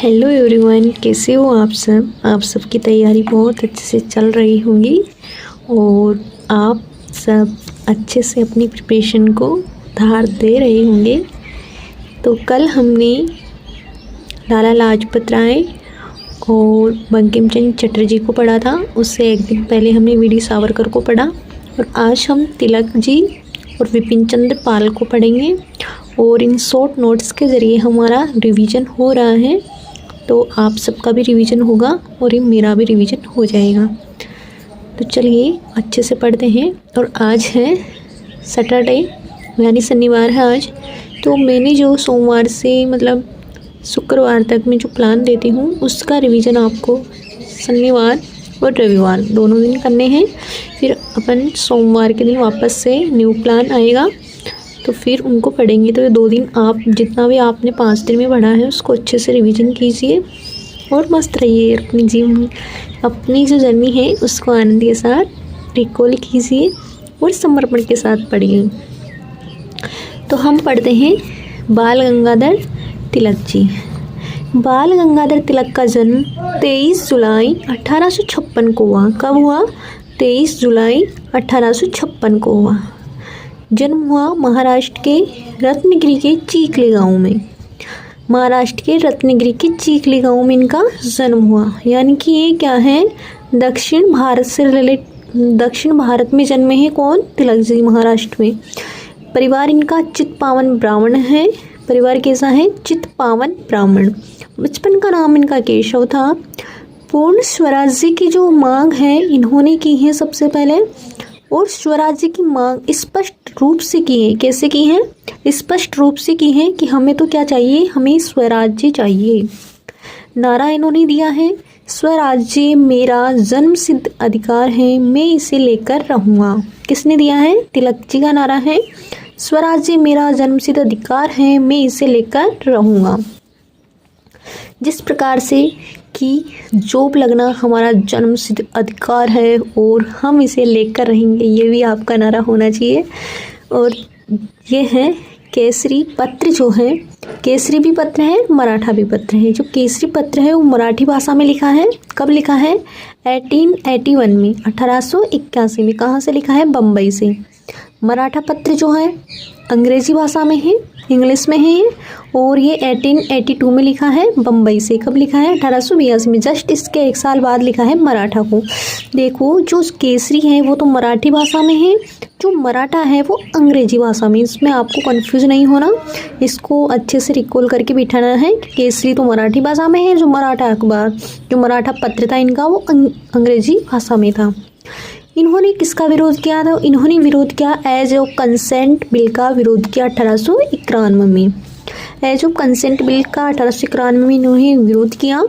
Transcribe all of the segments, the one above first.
Hello everyone, कैसे हो आप सब। आप सबकी तैयारी बहुत अच्छे से चल रही होंगी और आप सब अच्छे से अपनी प्रिपरेशन को धार दे रहे होंगे। तो कल हमने लाला लाजपत राय और बंकिम चंद्र चटर्जी को पढ़ा था। उससे एक दिन पहले हमने वीडी सावरकर को पढ़ा और आज हम तिलक जी और विपिन चंद्र पाल को पढ़ेंगे और इन शॉर्ट नोट्स के ज़रिए हमारा रिवीजन हो रहा है। तो आप सबका भी रिवीजन होगा और ये मेरा भी रिवीजन हो जाएगा। तो चलिए अच्छे से पढ़ते हैं। और आज है सैटरडे यानी शनिवार है आज। तो मैंने जो सोमवार से मतलब शुक्रवार तक मैं जो प्लान देती हूँ उसका रिवीजन आपको शनिवार और रविवार दोनों दिन करने हैं। फिर अपन सोमवार के दिन वापस से न्यू प्लान आएगा तो फिर उनको पढ़ेंगे। तो ये 2 दिन आप जितना भी आपने 5 दिन में पढ़ा है उसको अच्छे से रिवीजन कीजिए और मस्त रहिए। अपनी जीवन अपनी जो जर्नी है उसको आनंद के साथ रिकॉल कीजिए और समर्पण के साथ पढ़िए। तो हम पढ़ते हैं बाल गंगाधर तिलक जी। बाल गंगाधर तिलक का जन्म 23 जुलाई 1856 को हुआ। कब हुआ? 23 जुलाई 1856 को हुआ। जन्म हुआ महाराष्ट्र के रत्नगिरी के चीखली गांव में। महाराष्ट्र के रत्नगिरी के चीखली गांव में इनका जन्म हुआ। यानी कि ये क्या है, दक्षिण भारत से दक्षिण भारत में जन्मे हैं। कौन? तिलक जी महाराष्ट्र में। परिवार इनका चित्पावन ब्राह्मण है। परिवार कैसा है? चित्पावन ब्राह्मण। बचपन का नाम इनका केशव था। पूर्ण स्वराज्य की जो मांग है इन्होंने की है सबसे पहले, और स्वराज्य की मांग स्पष्ट रूप से की है। कैसे की है? स्पष्ट रूप से की है कि हमें तो क्या चाहिए, हमें स्वराज्य चाहिए। नारा इन्होंने दिया है, स्वराज्य मेरा जन्मसिद्ध अधिकार है, मैं इसे लेकर रहूँगा। किसने दिया है? तिलक जी का नारा है, स्वराज्य मेरा जन्मसिद्ध अधिकार है, मैं इसे लेकर रहूँगा। जिस प्रकार से कि जॉब लगना हमारा जन्मसिद्ध अधिकार है और हम इसे लेकर रहेंगे, ये भी आपका नारा होना चाहिए। और ये है केसरी पत्र। जो है केसरी भी पत्र है, मराठा भी पत्र है। जो केसरी पत्र है वो मराठी भाषा में लिखा है। कब लिखा है? 1881 में, 1881 में। कहाँ से लिखा है? बम्बई से। मराठा पत्र जो है अंग्रेजी भाषा में है, इंग्लिश में है ये, और ये 1882 में लिखा है बम्बई से। कब लिखा है? 1882 में। जस्ट इसके 1 साल बाद लिखा है मराठा को। देखो जो केसरी है वो तो मराठी भाषा में है, जो मराठा है वो अंग्रेजी भाषा में। इसमें आपको कंफ्यूज नहीं होना, इसको अच्छे से रिकॉल करके बिठाना है। केसरी तो मराठी भाषा में है, जो मराठा अखबार जो मराठा पत्र था इनका वो अंग्रेजी भाषा में था। इन्होंने किसका विरोध किया था? इन्होंने विरोध किया एज ऑफ कंसेंट बिल का विरोध किया 1891 में। एज ऑफ कंसेंट बिल का 1891 में इन्होंने विरोध किया।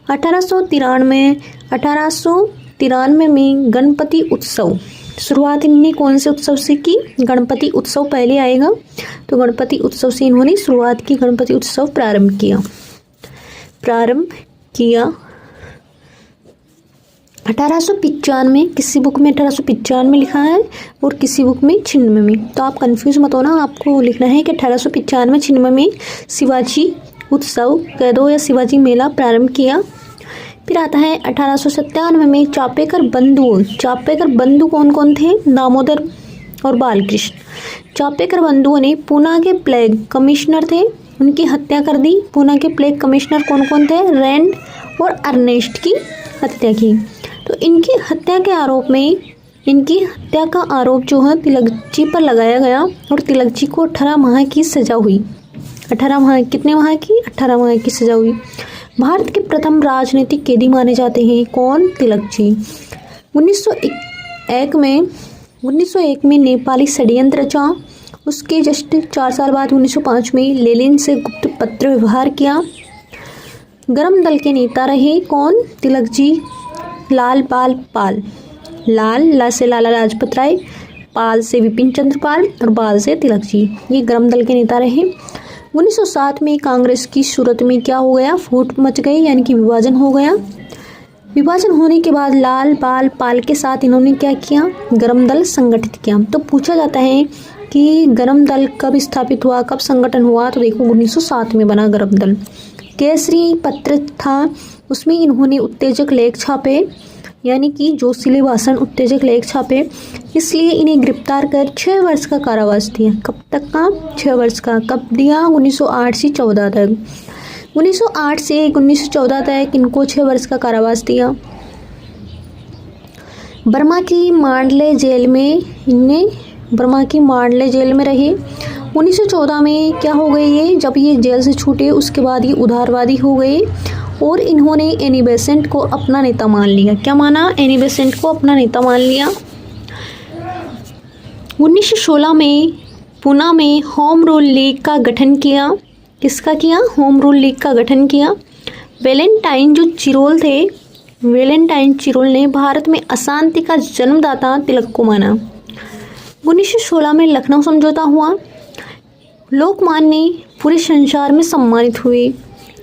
1893 में गणपति उत्सव शुरुआत इन्होंने कौन से उत्सव से की? गणपति उत्सव पहले आएगा, तो गणपति उत्सव से इन्होंने शुरुआत की। गणपति उत्सव प्रारंभ किया 1895। किसी बुक में 1895 लिखा है और किसी बुक में 96 में। तो आप कंफ्यूज मत होना, आपको लिखना है कि 1895-96 में शिवाजी उत्सव कह दो या शिवाजी मेला प्रारंभ किया। फिर आता है 1897 में चापेकर बंधु। चापेकर बंधु कौन कौन थे? दामोदर और बालकृष्ण। चापेकर बंधुओं ने पूना के प्लेग कमिश्नर थे, उनकी हत्या कर दी। पूना के प्लेग कमिश्नर कौन कौन थे? रैंड और अर्नेस्ट की हत्या की। तो इनकी हत्या के आरोप में, इनकी हत्या का आरोप जो है तिलक जी पर लगाया गया और तिलक जी को 18 माह की सज़ा हुई। 18 माह, कितने माह की? 18 माह की सज़ा हुई। भारत के प्रथम राजनीतिक कैदी माने जाते हैं। कौन? तिलक जी। 1901 में नेपाली षड्यंत्र रचा। उसके जस्ट 4 साल बाद 1905 में लेनिन से गुप्त पत्र व्यवहार किया। गरम दल के नेता रहे। कौन? तिलक जी। लाल बाल पाल। ला से लाला लाजपत राय, पाल से विपिन चंद्र पाल और बाल से तिलक जी, ये गरम दल के नेता रहे। 1907 में कांग्रेस की सूरत में क्या हो गया? फूट मच गई, यानी कि विभाजन हो गया। विभाजन होने के बाद लाल बाल पाल के साथ इन्होंने क्या किया? गरम दल संगठित किया। तो पूछा जाता है कि गरम दल कब स्थापित हुआ, कब संगठन हुआ? तो देखो 1907 में बना गरम दल। केसरी पत्र था, उसमें इन्होंने उत्तेजक लेख छापे, यानी कि जोशीले भाषण उत्तेजक लेख छापे, इसलिए इन्हें गिरफ्तार कर 6 वर्ष का कारावास दिया। कब तक का? 6 वर्ष का। कब दिया? 1908 से 14 तक। 1908 से 1914 तक इनको 6 वर्ष का कारावास दिया। बर्मा की मांडले जेल में रहे। 1914 में क्या हो गए ये, जब ये जेल से छूटे उसके बाद ये उदारवादी हो गए और इन्होंने एनी बेसेंट को अपना नेता मान लिया। क्या माना? एनी बेसेंट को अपना नेता मान लिया। 1916 में पुणे में होम रूल लीग का गठन किया। किसका किया? होम रूल लीग का गठन किया। वैलेंटाइन चिरोल ने भारत में अशांति का जन्मदाता तिलक को माना। 1916 में लखनऊ समझौता हुआ। लोकमान्य पूरे संसार में सम्मानित हुए।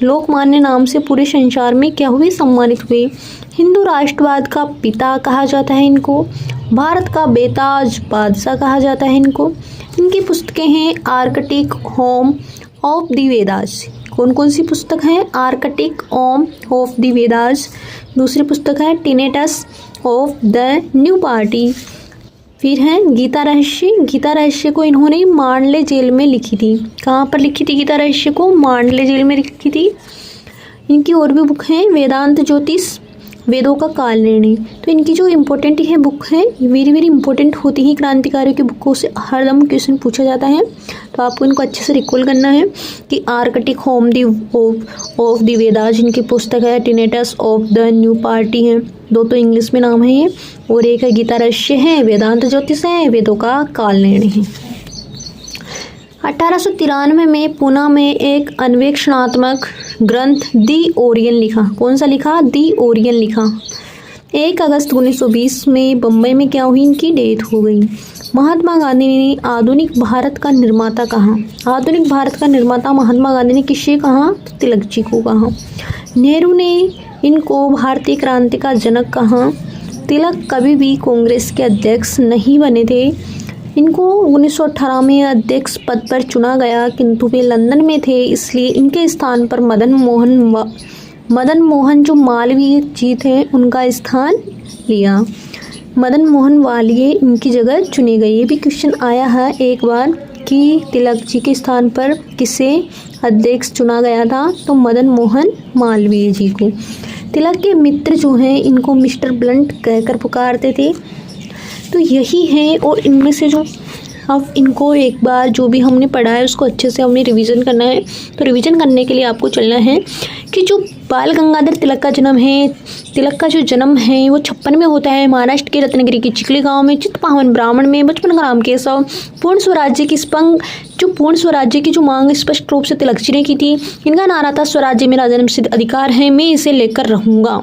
लोकमान्य नाम से पूरे संसार में क्या हुए? सम्मानित हुए। हिंदू राष्ट्रवाद का पिता कहा जाता है इनको। भारत का बेताज बादशाह कहा जाता है इनको। इनकी पुस्तकें हैं Arctic home of the Vedas. कौन कौन सी पुस्तक है? Arctic home of the Vedas. दूसरी पुस्तक है tenets of the new party. फिर है गीता रहस्य। गीता रहस्य को इन्होंने मांडले जेल में लिखी थी। कहाँ पर लिखी थी गीता रहस्य को? मांडले जेल में लिखी थी। इनकी और भी बुक हैं वेदांत ज्योतिष, वेदों का काल निर्णय। तो इनकी जो इम्पोर्टेंट है बुक है, वेरी वेरी इंपॉर्टेंट होती है। क्रांतिकारियों की बुकों से हरदम क्वेश्चन पूछा जाता है, तो आपको इनको अच्छे से रिकॉल करना है कि Arctic home of the Vedas इनकी पुस्तक है, tenets of the new party है। दो तो इंग्लिश में नाम है ये, और एक है गीता रहस्य है, वेदांत ज्योतिष है, वेदों का काल निर्णय है। 1893 में पुणे में एक अन्वेषणात्मक ग्रंथ दी ओरियन लिखा। कौन सा लिखा? दी ओरियन लिखा। 1 अगस्त 1920 में बम्बई में क्या हुई? इनकी डेथ हो गई। महात्मा गांधी ने आधुनिक भारत का निर्माता कहा। आधुनिक भारत का निर्माता महात्मा गांधी ने किसे कहा? तिलक जी को कहा। नेहरू ने इनको भारतीय क्रांति का जनक कहा। तिलक कभी भी कांग्रेस के अध्यक्ष नहीं बने थे। इनको 1918 में अध्यक्ष पद पर चुना गया, किंतु वे लंदन में थे, इसलिए इनके स्थान पर मदन मोहन जो मालवीय जी थे उनका स्थान लिया। मदन मोहन मालवीय इनकी जगह चुने गए। ये भी क्वेश्चन आया है एक बार कि तिलक जी के स्थान पर किसे अध्यक्ष चुना गया था, तो मदन मोहन मालवीय जी को। तिलक के मित्र जो हैं इनको मिस्टर ब्लंट कहकर पुकारते थे। तो यही है, और इनमें से जो अब इनको एक बार जो भी हमने पढ़ा है उसको अच्छे से हमने रिवीजन करना है। तो रिवीजन करने के लिए आपको चलना है कि जो बाल गंगाधर तिलक का जन्म है, तिलक का जो जन्म है वो 56 में होता है, महाराष्ट्र के रत्नगिरी के चिखली गांव में, चित्तपावन ब्राह्मण में, बचपन का राम केशव। पूर्ण स्वराज्य की जो मांग स्पष्ट रूप से तिलक जी ने की थी। इनका नारा था स्वराज्य मेरा जन्मसिद्ध अधिकार है, मैं इसे लेकर रहूँगा।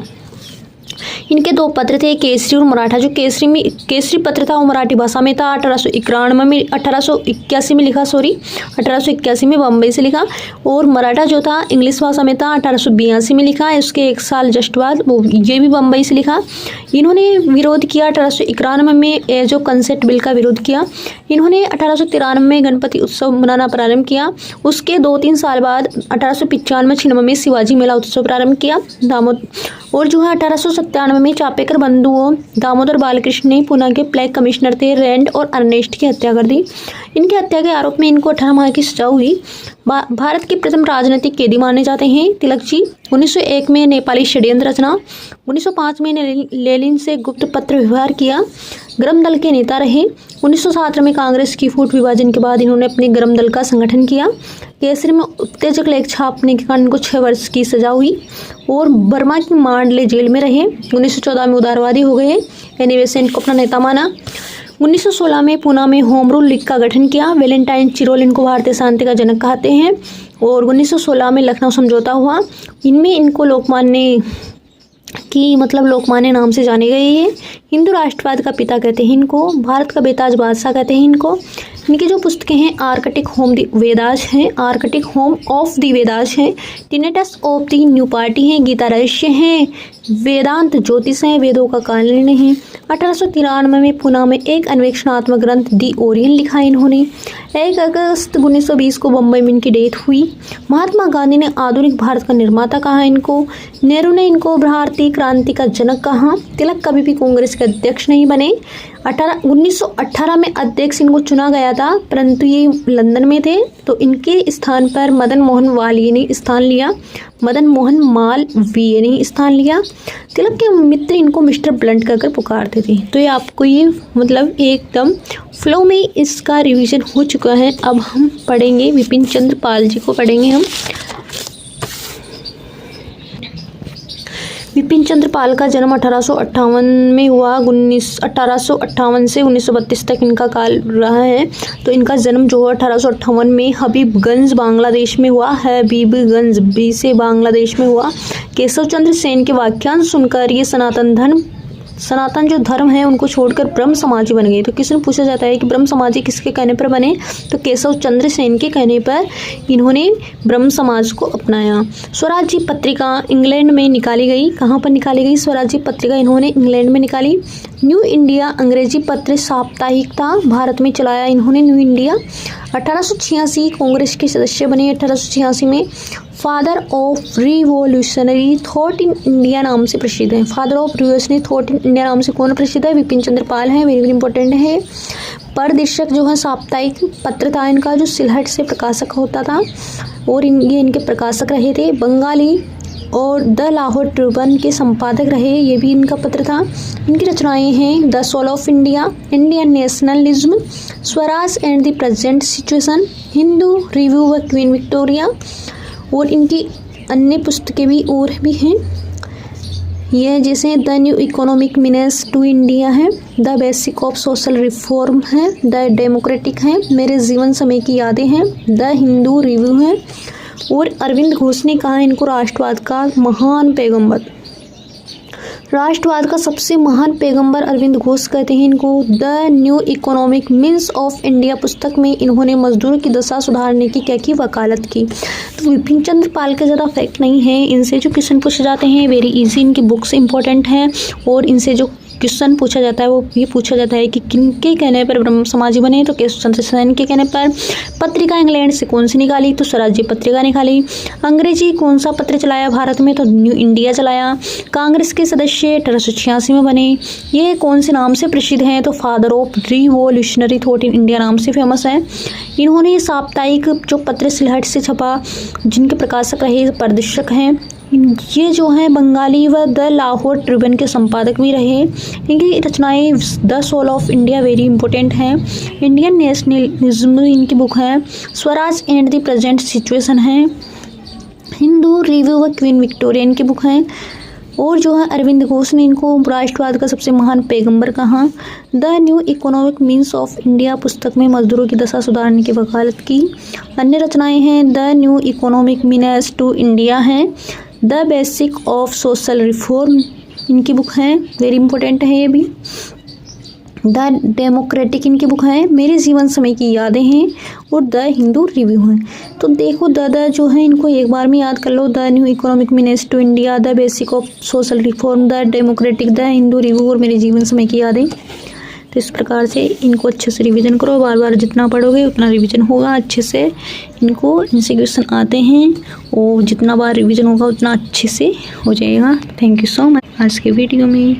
इनके 2 पत्र थे, केसरी और मराठा। जो केसरी पत्र था वो मराठी भाषा में था। 1881 में लिखा, 1881 में बम्बई से लिखा। और मराठा जो था इंग्लिश भाषा में था, 1882 में लिखा है। उसके 1 साल जस्ट बाद वो ये भी बम्बई से लिखा। इन्होंने विरोध किया 1891 में जो कंसेप्ट बिल का विरोध किया। इन्होंने 1893 में गणपति उत्सव मनाना प्रारंभ किया। उसके 2-3 साल बाद 1895-96 में शिवाजी मेला उत्सव प्रारंभ किया। और जो है 1897 में चापेकर बंधुओं दामोदर बालकृष्ण ने पुणे के प्लेग कमिश्नर थे रैंड और अर्नेस्ट की हत्या कर दी। इनकी हत्या के आरोप में इनको 18 माह की सजा हुई। भारत के प्रथम राजनीतिक कैदी माने जाते हैं तिलक जी। 1901 में नेपाली षड्यंत्र रचना। 1905 में लेनिन से गुप्त पत्र व्यवहार किया। गरम दल के नेता रहे। 1917 में कांग्रेस की फूट विभाजन के बाद इन्होंने अपने गरम दल का संगठन किया। केसरी में उत्तेजक लेख छापने के कारण इनको 6 वर्ष की सजा हुई और बर्मा की मांडले जेल में रहे। 1914 में उदारवादी हो गए। एनी बेसेंट को अपना नेता माना। 1916 में पुणे में होम रूल लीग का गठन किया। वैलेंटाइन चिरोल इनको भारतीय शांति का जनक कहते हैं। और 1916 में लखनऊ समझौता हुआ। इनमें इनको लोकमान्य नाम से जाने गए। हिंदू राष्ट्रवाद का पिता कहते हैं इनको, भारत का बेताज बादशाह कहते हैं इनको। इनकी जो पुस्तकें हैं आर्कटिक होम द वेदास हैं, Arctic home of the Vedas हैं, टिनेटस ऑफ द न्यू पार्टी हैं, गीता रहस्य हैं, वेदांत ज्योतिष हैं, वेदों का कालीन है। 1893 में पुणे में एक अन्वेषणात्मक ग्रंथ दी ओरियन लिखा इन्होंने। 1 अगस्त 1920 को बम्बई में इनकी डेथ हुई। महात्मा गांधी ने आधुनिक भारत का निर्माता कहा इनको। नेहरू ने इनको भारतीय क्रांति का जनक कहा। तिलक कभी भी कांग्रेस के अध्यक्ष नहीं बने। 1918 में अध्यक्ष इनको चुना गया था, परंतु ये लंदन में थे, तो इनके स्थान पर मदन मोहन मालवीय ने स्थान लिया। मदन मोहन मालवीय ने स्थान लिया। तिलक के मित्र इनको मिस्टर ब्लंट कहकर पुकारते थे। तो ये आपको ये मतलब एकदम फ्लो में इसका रिवीजन हो चुका है। अब हम पढ़ेंगे विपिन चंद्र पाल जी को पढ़ेंगे हम। विपिन चंद्र पाल का जन्म 1858 में हुआ। 1858 से 1932 तक इनका काल रहा है। तो इनका जन्म जो है 1858 में हबीबगंज बांग्लादेश में हुआ। हबीबगंज बी से बांग्लादेश में हुआ। केशव चंद्र सेन के वाक्यांश सुनकर ये सनातन जो धर्म है उनको छोड़कर ब्रह्म समाजी बन गए। तो किसने पूछा जाता है कि ब्रह्म समाजी किसके कहने पर बने, तो केशव चंद्र सेन के कहने पर इन्होंने ब्रह्म समाज को अपनाया। स्वराज्य पत्रिका इंग्लैंड में निकाली गई। कहाँ पर निकाली गई स्वराज्य पत्रिका? इन्होंने इंग्लैंड में निकाली। न्यू इंडिया अंग्रेजी पत्र साप्ताहिक था, भारत में चलाया इन्होंने न्यू इंडिया। 1886 कांग्रेस के सदस्य बने। 1886 में father of revolutionary thought in India नाम से प्रसिद्ध है। Father of revolutionary thought in India नाम से कौन प्रसिद्ध है? विपिन चंद्र पाल है। वेरी वेरी इंपॉर्टेंट है। परदेशक जो है साप्ताहिक पत्र था इनका, जो सिलहट से प्रकाशक होता था, और ये इनके प्रकाशक रहे थे। बंगाली और द लाहौर ट्रिब्यून के संपादक रहे, ये भी इनका पत्र था। इनकी रचनाएं हैं the soul of India, Indian nationalism, Swaraj and the present situation, Hindu review व क्वीन विक्टोरिया, और इनकी अन्य पुस्तकें भी और भी हैं। यह जैसे the new economic menace to India है, the basic of social reform है, द डेमोक्रेटिक है, मेरे जीवन समय की यादें हैं, द हिंदू रिव्यू है। और अरविंद घोष ने कहा इनको राष्ट्रवाद का महान पैगंबर, राष्ट्रवाद का सबसे महान पैगंबर अरविंद घोष कहते हैं इनको। The new economic means of India पुस्तक में इन्होंने मजदूरों की दशा सुधारने की क्या की? वकालत की। तो विपिन चंद्र पाल के ज़्यादा फैक्ट नहीं है। इनसे जो क्वेश्चन पूछे जाते हैं वेरी इजी, इनकी बुक्स इंपॉर्टेंट हैं, और इनसे जो क्वेश्चन पूछा जाता है वो ये पूछा जाता है कि किनके कहने पर ब्रह्म समाजी बने, तो केशव चंद्र सेन के कहने पर। पत्रिका इंग्लैंड से कौन सी निकाली? तो स्वराज्य पत्रिका निकाली। अंग्रेजी कौन सा पत्र चलाया भारत में? तो न्यू इंडिया चलाया। कांग्रेस के सदस्य 1886 में बने। ये कौन से नाम से प्रसिद्ध हैं? तो father of revolutionary thought in India नाम से फेमस है। इन्होंने साप्ताहिक जो पत्र सिलहट से छपा, जिनके प्रकाशक रहे परदेशक हैं। ये जो है बंगाली व द लाहौर ट्रिब्यून के संपादक भी रहे। इनकी रचनाएं the soul of India very important है। इंडियन नेशनलिज्म इनकी बुक है। Swaraj and the present situation है। हिंदू रिव्यू व क्वीन विक्टोरिया इनकी बुक है। और जो है अरविंद घोष ने इनको राष्ट्रवाद का सबसे महान पैगंबर कहा। The new economic means of India पुस्तक में मजदूरों की दशा सुधारने की वकालत की। अन्य रचनाएं हैं the new economic menace to India है, the basic of social reform इनकी बुक है, वेरी इंपॉर्टेंट है ये भी। द डेमोक्रेटिक इनकी बुक है। मेरे जीवन समय की यादें हैं, और द हिंदू रिव्यू है। तो देखो द जो है इनको एक बार में याद कर लो। The new economic menace to India, the basic of social reform, the democratic, the Hindu review, और मेरे जीवन समय की यादें। तो इस प्रकार से इनको अच्छे से रिवीजन करो। बार बार जितना पढ़ोगे उतना रिवीजन होगा अच्छे से। इनसे क्वेश्चन आते हैं, और जितना बार रिवीजन होगा उतना अच्छे से हो जाएगा। थैंक यू सो मच आज के वीडियो में।